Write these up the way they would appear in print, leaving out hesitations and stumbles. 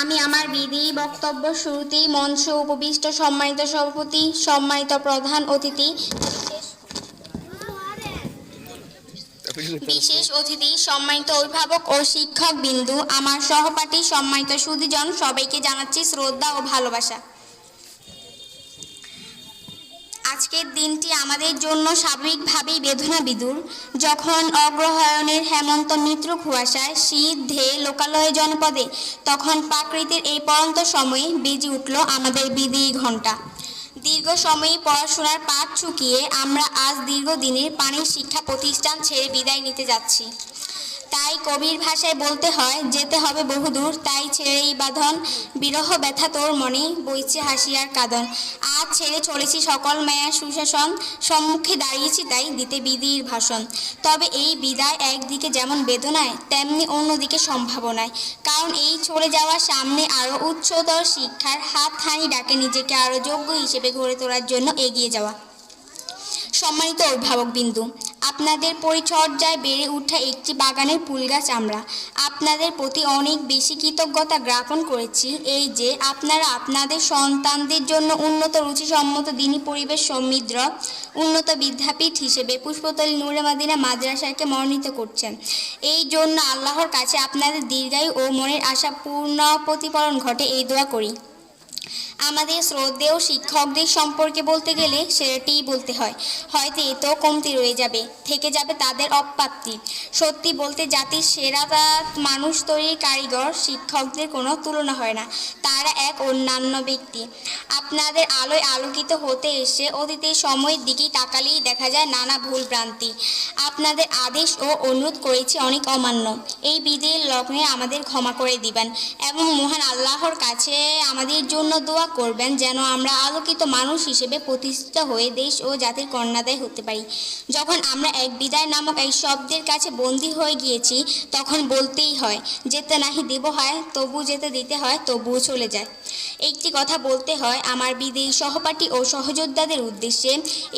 আমি আমার বিদায়ী বক্তব্য শুরুতেই মঞ্চে উপবিষ্ট সম্মানিত সভাপতি, সম্মানিত প্রধান অতিথি, বিশেষ অতিথি, সম্মানিত অভিভাবক ও শিক্ষক বিন্দু, আমার সহপাঠী, সম্মানিত সুধীজন, সবাইকে জানাচ্ছি শ্রদ্ধা ও ভালোবাসা। আজকের দিনটি আমাদের জন্য স্বাভাবিকভাবেই বেদনাবিধুর। যখন অগ্রহায়ণের হেমন্ত মিত্র কুয়াশায় শীত ধেয়ে লোকালয়ে জনপদে, তখন প্রাকৃতির এই পড়ন্ত সময়ে বেজে উঠল আমাদের বিদায়ী ঘণ্টা। দীর্ঘ সময়ে পড়াশোনার পাঠ চুকিয়ে আমরা আজ দীর্ঘদিনের পানির শিক্ষা প্রতিষ্ঠান ছেড়ে বিদায় নিতে যাচ্ছি। তাই কবির ভাষায় বলতে হয়, যেতে হবে বহুদূর, তাই ছেড়েই বাঁধন, বিরহ ব্যথা তোর মনে, বইছে হাসিয়ার কাঁদন। আজ ছেড়ে চলেছি সকল মায়ার সুশাসন, সম্মুখে দাঁড়িয়েছি তাই দিতে বিদায়ের ভাষণ। তবে এই বিদায় একদিকে যেমন বেদনায়, তেমনি অন্যদিকে সম্ভাবনায়। কারণ এই চলে যাওয়ার সামনে আরও উচ্চতর শিক্ষার হাতছানি ডাকে নিজেকে আরও যোগ্য হিসেবে গড়ে তোলার জন্য এগিয়ে যাওয়া। সম্মানিত অভিভাবকবিন্দু, আপনাদের পরিচর্যায় বেড়ে ওঠা একটি বাগানের ফুলগাছ আমরা। আপনাদের প্রতি অনেক বেশি কৃতজ্ঞতা জ্ঞাপন করেছি এই যে আপনারা আপনাদের সন্তানদের জন্য উন্নত রুচিসম্মত দিনী পরিবেশ সমৃদ্ধ উন্নত বিদ্যাপীঠ হিসেবে পুষ্পতলী নূরে মদিনা মাদ্রাসাকে মনোনীত করছেন। এই জন্য আল্লাহর কাছে আপনাদের দীর্ঘায়ু ও মনের আশা পূর্ণ প্রতিফলন ঘটে এই দোয়া করি। আমাদের শ্রদ্ধেয় শিক্ষকদের সম্পর্কে বলতে গেলে সেটাই বলতে হয়, হয়তো এতেও কমতি রয়ে যাবে, থেকে যাবে তাদের অপ্রাপ্তি। সত্যি বলতে জাতির সেরা মানুষ তৈরির কারিগর শিক্ষকদের কোনো তুলনা হয় না, তারা এক অন্যান্য ব্যক্তি। আপনাদের আলোয় আলোকিত হতে এসে অতীতের সময়ের দিকেই তাকালেই দেখা যায় নানা ভুল ভ্রান্তি। আপনাদের আদেশ ও অনুরোধ করেছি অনেক অমান্য, এই বিদায়ের লগ্নে আমাদের ক্ষমা করে দিবেন এবং মহান আল্লাহর কাছে আমাদের জন্য দোয়া করবেন যেন আমরা আলোকিত মানুষ হিসেবে প্রতিষ্ঠিত হয়ে দেশ ও জাতির কন্যাদায় হতে পারি। যখন আমরা এক বিদায় নামক এই শব্দের কাছে বন্দী হয়ে গিয়েছি, তখন বলতেই হয়, যেতে নাহি দেব হয়, তবু যেতে দিতে হয়, তবুও চলে যায়। একটি কথা বলতে হয় আমার বিদায়ী সহপাঠী ও সহযোদ্ধাদের উদ্দেশ্যে,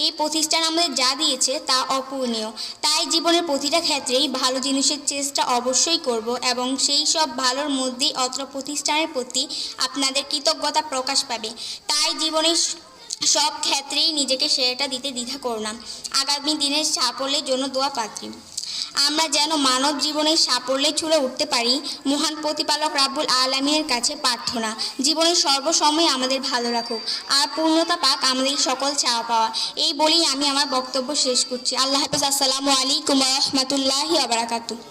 এই প্রতিষ্ঠান আমাদের যা দিয়েছে তা অপূর্ণীয়। তাই জীবনের প্রতিটা ক্ষেত্রেই ভালো জিনিসের চেষ্টা অবশ্যই করব এবং সেই সব ভালোর মধ্যেই অত্র প্রতিষ্ঠানের প্রতি আপনাদের কৃতজ্ঞতা প্রকাশ পাবে। তাই জীবনের সব ক্ষেত্রেই নিজেকে সেরাটা দিতে দ্বিধা করো না। আগামী দিনের সাফল্যের জন্য দোয়া পাত্রী। আমরা যেন মানব জীবনের সাফল্যে ছুড়ে উঠতে পারি, মহান প্রতিপালক রাব্বুল আলামিনের কাছে প্রার্থনা জীবনের সর্বসময় আমাদের ভালো রাখুক আর পূর্ণতা পাক আমাদের সকল চাওয়া পাওয়া। এই বলেই আমি আমার বক্তব্য শেষ করছি। আল্লাহ হাফেজ। আসসালামু আলাইকুম ওয়া রাহমাতুল্লাহি ওয়া বারাকাতুহু।